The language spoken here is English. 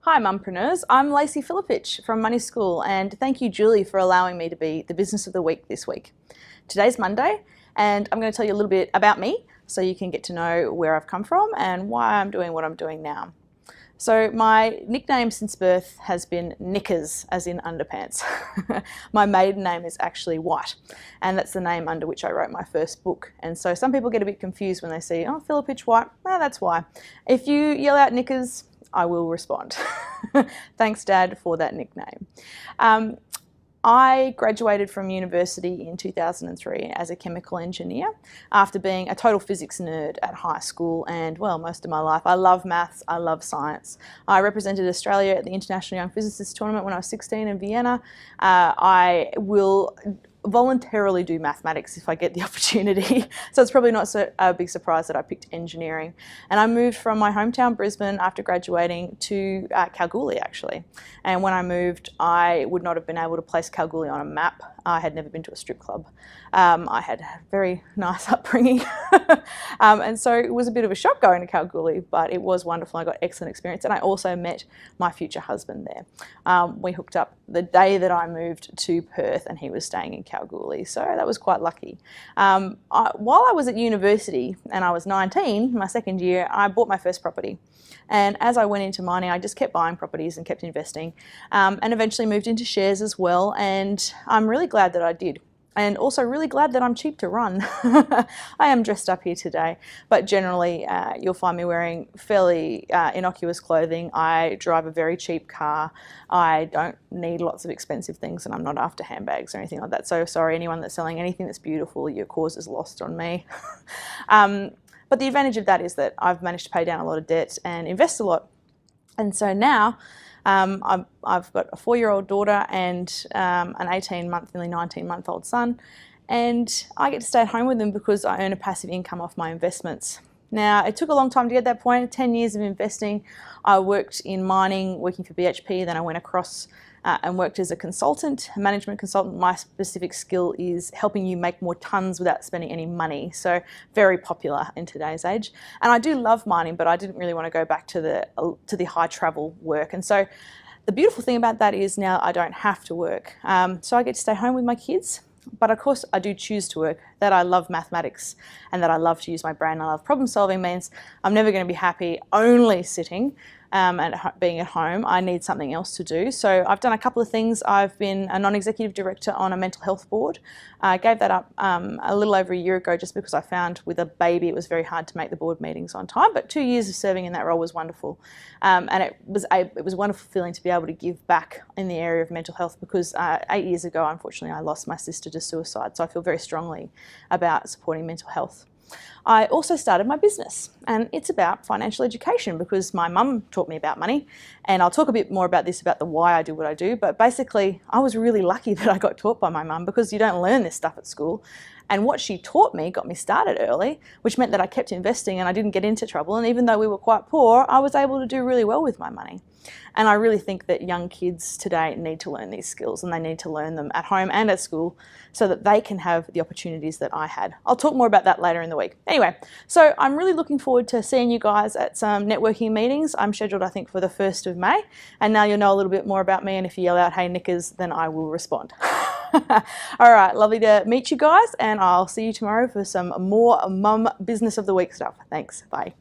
Hi Mumpreneurs, I'm Lacey Filipich from Money School, and thank you Julie for allowing me to be the Business of the Week this week. Today's Monday and I'm going to tell you a little bit about me so you can get to know where I've come from and why I'm doing what I'm doing now. So my nickname since birth has been Knickers, as in underpants. My maiden name is actually White, and that's the name under which I wrote my first book. And so some people get a bit confused when they see, oh, Filipich White, well, that's why. If you yell out Knickers, I will respond. Thanks, Dad, for that nickname. I graduated from university in 2003 as a chemical engineer after being a total physics nerd at high school and, well, most of my life. I love maths, I love science. I represented Australia at the International Young Physicists Tournament when I was 16 in Vienna. I will voluntarily do mathematics if I get the opportunity. So it's probably not a big surprise that I picked engineering. And I moved from my hometown Brisbane after graduating to Kalgoorlie actually. And when I moved, I would not have been able to place Kalgoorlie on a map. I had never been to a strip club. I had a very nice upbringing. And so it was a bit of a shock going to Kalgoorlie, but it was wonderful. I got excellent experience. And I also met my future husband there. We hooked up the day that I moved to Perth and he was staying in Kalgoorlie. So that was quite lucky. While I was at university and I was 19, my second year, I bought my first property. And as I went into mining, I just kept buying properties and kept investing and eventually moved into shares as well. And I'm really glad that I did. And also really glad that I'm cheap to run. I am dressed up here today, but generally you'll find me wearing fairly innocuous clothing. I drive a very cheap car. I don't need lots of expensive things and I'm not after handbags or anything like that. So sorry, anyone that's selling anything that's beautiful, your cause is lost on me. But the advantage of that is that I've managed to pay down a lot of debt and invest a lot. And so now I've got a 4-year-old daughter and an 18-month, nearly 19-month-old son, and I get to stay at home with them because I earn a passive income off my investments. Now, it took a long time to get that point, 10 years of investing. I worked in mining, working for BHP, then I went across and worked as a consultant, a management consultant. My specific skill is helping you make more tons without spending any money. So very popular in today's age. And I do love mining, but I didn't really want to go back to the high travel work. And so the beautiful thing about that is now I don't have to work. So I get to stay home with my kids. But of course I do choose to work. That I love mathematics and that I love to use my brain, I love problem solving means I'm never going to be happy only sitting and being at home. I need something else to do. So I've done a couple of things. I've been a non-executive director on a mental health board. I gave that up a little over a year ago just because I found with a baby it was very hard to make the board meetings on time, but 2 years of serving in that role was wonderful. And it was a wonderful feeling to be able to give back in the area of mental health because 8 years ago, unfortunately, I lost my sister to suicide. So I feel very strongly about supporting mental health. I also started my business and it's about financial education because my mum taught me about money, and I'll talk a bit more about this, about the why I do what I do, but basically I was really lucky that I got taught by my mum because you don't learn this stuff at school. And what she taught me got me started early, which meant that I kept investing and I didn't get into trouble. And even though we were quite poor, I was able to do really well with my money. And I really think that young kids today need to learn these skills, and they need to learn them at home and at school so that they can have the opportunities that I had. I'll talk more about that later in the week. Anyway, so I'm really looking forward to seeing you guys at some networking meetings. I'm scheduled, I think, for the 1st of May. And now you'll know a little bit more about me, and if you yell out, "Hey Knickers," then I will respond. All right, lovely to meet you guys, and I'll see you tomorrow for some more Mum Business of the Week stuff. Thanks, bye.